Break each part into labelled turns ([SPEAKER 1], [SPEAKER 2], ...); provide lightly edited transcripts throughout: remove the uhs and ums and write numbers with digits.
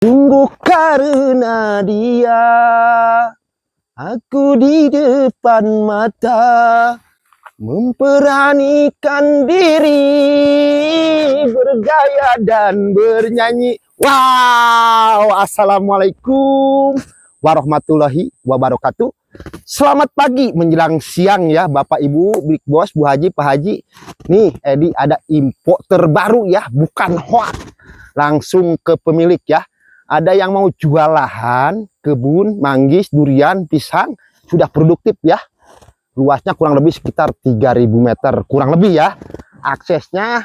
[SPEAKER 1] Sungguh karena dia, aku di depan mata memberanikan diri bergaya dan bernyanyi. Wow, assalamualaikum warahmatullahi wabarakatuh. Selamat pagi menjelang siang ya Bapak Ibu, Big Boss, Bu Haji, Pak Haji. Nih Edi ada info terbaru ya, bukan hoax. Langsung ke pemilik ya. Ada yang mau jual lahan, kebun, manggis, durian, pisang, sudah produktif ya. Luasnya kurang lebih sekitar 3.000 meter, kurang lebih ya. Aksesnya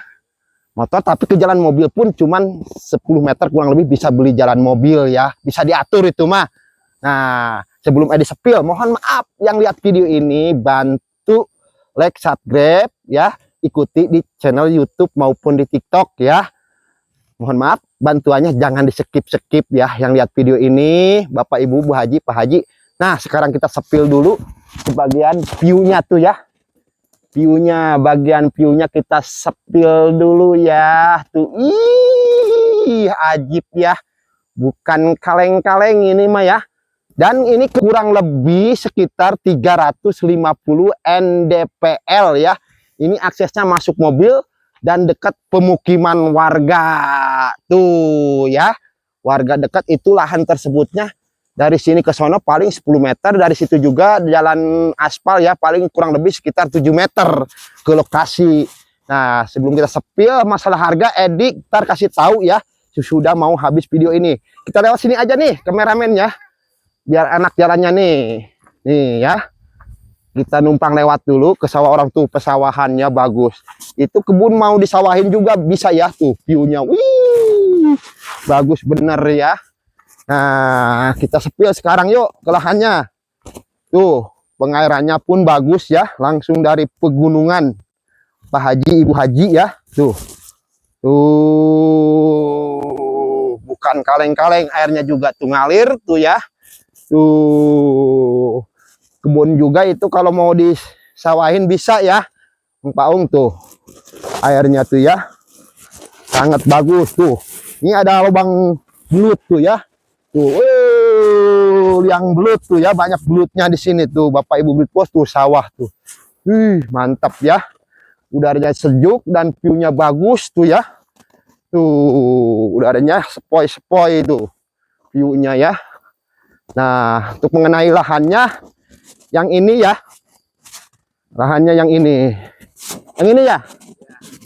[SPEAKER 1] motor, tapi ke jalan mobil pun cuman 10 meter kurang lebih bisa beli jalan mobil ya. Bisa diatur itu mah. Nah, sebelum Edi sepil, mohon maaf yang lihat video ini bantu like, subscribe ya. Ikuti di channel YouTube maupun di TikTok ya. Mohon maaf, bantuannya jangan di skip ya yang lihat video ini, Bapak Ibu, Bu Haji, Pak Haji. Nah, sekarang kita sepil dulu ke bagian view-nya tuh ya. Bagian view-nya kita sepil dulu ya. Tuh, ih, ajib ya. Bukan kaleng-kaleng ini mah ya. Dan ini kurang lebih sekitar 350 NDPL ya. Ini aksesnya masuk mobil dan dekat pemukiman warga tuh ya, warga dekat itu lahan tersebutnya. Dari sini ke sono paling 10 meter, dari situ juga jalan aspal ya, paling kurang lebih sekitar 7 meter ke lokasi. Nah, sebelum kita sepil masalah harga, Edi ntar kasih tahu ya sudah mau habis video ini. Kita lewat sini aja nih kameramennya, biar enak jalannya nih ya. Kita numpang lewat dulu ke sawah orang tuh, pesawahannya bagus. Itu kebun mau disawahin juga bisa ya, tuh view-nya. Wih, bagus bener ya. Nah, kita sepil sekarang yuk ke lahannya. Tuh, pengairannya pun bagus ya, langsung dari pegunungan. Pak Haji, Ibu Haji ya. Tuh. Tuh, bukan kaleng-kaleng, airnya juga tuh ngalir tuh ya. Tuh. Kebun juga itu kalau mau disawahin bisa ya, Pak Ung tuh airnya tuh ya sangat bagus tuh. Ini ada lubang belut tuh ya, tuh yang belut tuh ya, banyak belutnya di sini tuh Bapak Ibu Big Boss tuh, sawah tuh. Mantap ya, udaranya sejuk dan view-nya bagus tuh ya. Tuh udaranya sepoi-sepoi tuh view-nya ya. Nah, untuk mengenai lahannya yang ini ya, lahannya yang ini ya,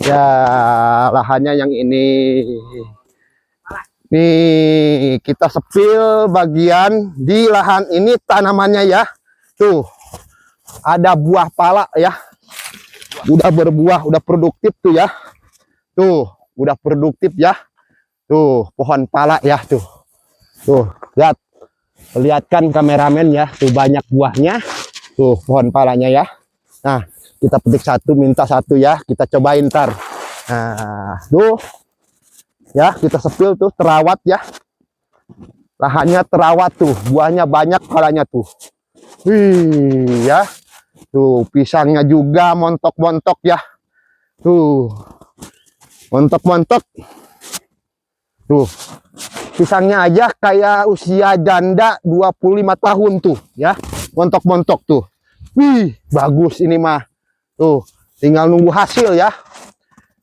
[SPEAKER 1] ya lahannya yang ini nih. Kita sepil bagian di lahan ini tanamannya ya. Tuh ada buah pala ya, udah berbuah, udah produktif tuh ya. Tuh udah produktif ya. Tuh pohon pala ya, tuh lihat, lihatkan kameramen ya, tuh banyak buahnya. Tuh pohon palanya ya. Nah, kita petik satu, minta satu ya, kita cobain ntar. Nah, tuh ya, kita sepil tuh, terawat ya. Lahannya terawat tuh, buahnya banyak palanya tuh. Wih ya. Tuh pisangnya juga montok-montok ya. Tuh. Montok-montok. Tuh. Pisangnya aja kayak usia janda 25 tahun tuh ya. Montok-montok tuh. Wih, bagus ini mah. Tuh, tinggal nunggu hasil ya.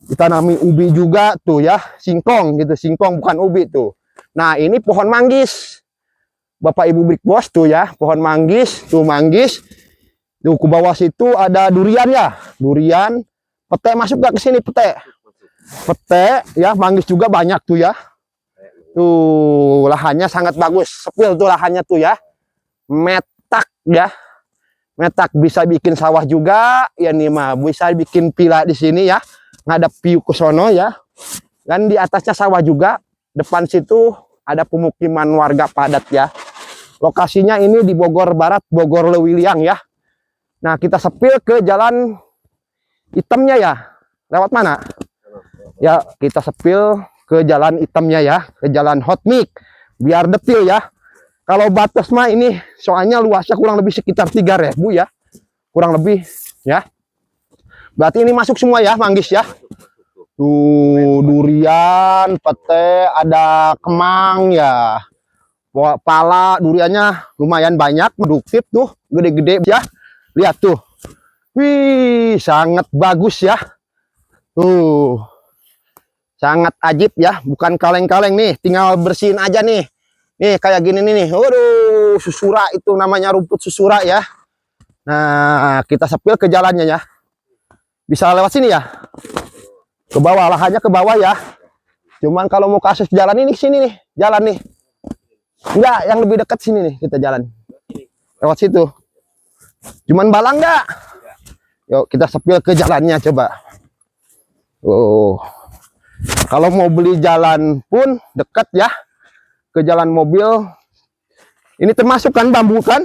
[SPEAKER 1] Ditanami ubi juga tuh ya, singkong gitu, singkong bukan ubi tuh. Nah, ini pohon manggis. Bapak Ibu Big Boss tuh ya, pohon manggis, tuh manggis. Tuh ke bawah situ ada durian ya, durian. Pete masuk gak ke sini pete? Pete ya, manggis juga banyak tuh ya. Tuh, lahannya sangat bagus. Sepil tuh lahannya tuh ya. Metak ya. Metak, bisa bikin sawah juga ya nih mah, bisa bikin pila di sini ya, ngadep view ke sono ya. Dan di atasnya sawah juga, depan situ ada pemukiman warga padat ya. Lokasinya ini di Bogor Barat, Bogor Lewiliang ya. Nah, kita sepil ke jalan hitamnya ya. Lewat mana? Ya, kita sepil ke jalan hitamnya ya, ke jalan hot mic biar detil ya. Kalau batas mah ini soalnya luasnya kurang lebih sekitar 3.000 ya. Kurang lebih ya. Berarti ini masuk semua ya, manggis ya. Tuh durian, pete, ada kemang ya. Pala duriannya lumayan banyak, produktif tuh, gede-gede ya. Lihat tuh. Wih, sangat bagus ya. Tuh. Sangat ajib ya, bukan kaleng-kaleng nih, tinggal bersihin aja nih. Nih kayak gini nih. Waduh, susura itu namanya, rumput susura ya. Nah, kita sepil ke jalannya ya. Bisa lewat sini ya. Ke bawah, lahannya ke bawah ya. Cuman kalau mau kasus jalan ini sini nih, jalan nih. Enggak, yang lebih dekat sini nih kita jalan. Lewat situ. Cuman balang enggak? Yuk kita sepil ke jalannya coba. Oh. Kalau mau beli jalan pun dekat ya. Ke jalan mobil. Ini termasuk kan bambu kan?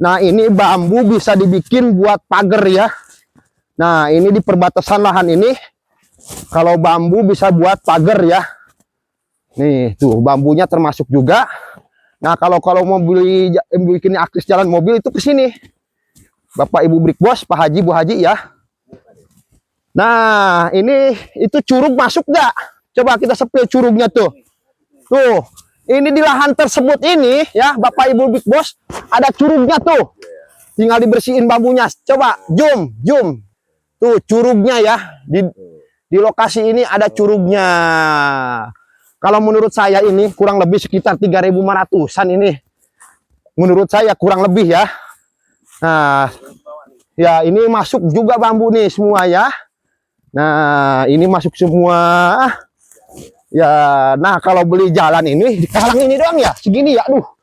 [SPEAKER 1] Nah, ini bambu bisa dibikin buat pagar ya. Nah, ini di perbatasan lahan ini. Kalau bambu bisa buat pagar ya. Nih, tuh bambunya termasuk juga. Nah, kalau mau beli bikin akses jalan mobil itu ke sini. Bapak Ibu Brik Bos, Pak Haji, Bu Haji ya. Nah, ini itu curug masuk nggak? Coba kita sepil curugnya tuh. Tuh, ini di lahan tersebut ini ya, Bapak Ibu Big Boss, ada curugnya tuh. Tinggal dibersihin bambunya. Coba zoom. Tuh curugnya ya. Di lokasi ini ada curugnya. Kalau menurut saya ini kurang lebih sekitar 3.500-an ini. Menurut saya kurang lebih ya. Nah, ya ini masuk juga bambu nih semua ya. Nah, ini masuk semua. Ya, nah kalau beli jalan ini, halang ini doang ya, segini ya, aduh,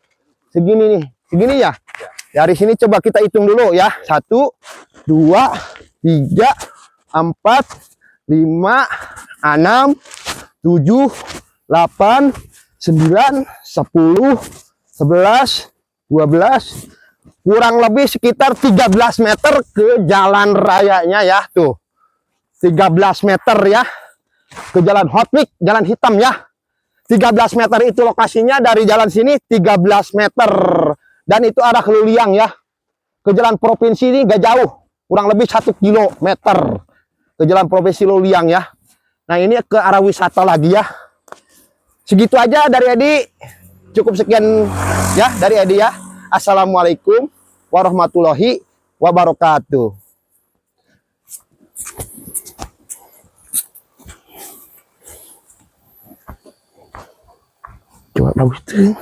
[SPEAKER 1] segini nih, segini ya. Dari sini coba kita hitung dulu ya, 1, 2, 3, 4, 5, 6, 7, 8, 9, 10, 11, 12, kurang lebih sekitar 13 meter ke jalan rayanya ya, tuh. 13 meter ya ke jalan Hotmik, jalan hitam ya. 13 meter itu lokasinya, dari jalan sini 13 meter. Dan itu arah Luliang ya. Ke jalan provinsi ini gak jauh, kurang lebih 1 kilometer ke jalan provinsi Luliang ya. Nah, ini ke arah wisata lagi ya. Segitu aja dari Edi. Cukup sekian ya dari Edi ya. Assalamualaikum warahmatullahi wabarakatuh. Coba bagus tuh.